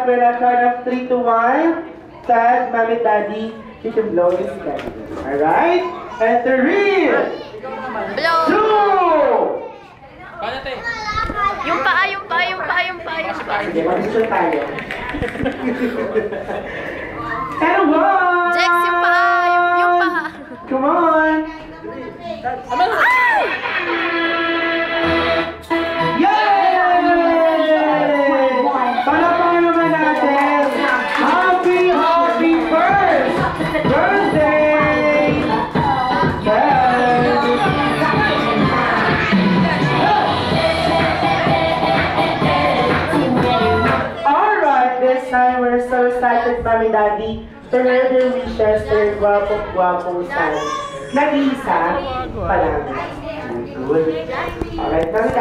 with a count of 3 to 1, tag Mommy Daddy, you can blow his candle. Alright? And 3, 2, Yung paa. sige, mag-isip tayo. And 1! Jex, yung paa. Yung paa. Come on! Yay! Palapakan naman natin! Happy first birthday! Alright, this time we're so excited, Mommy Daddy, to hear their wishes to your gwapong-gwapong son. Nag-iisa pala.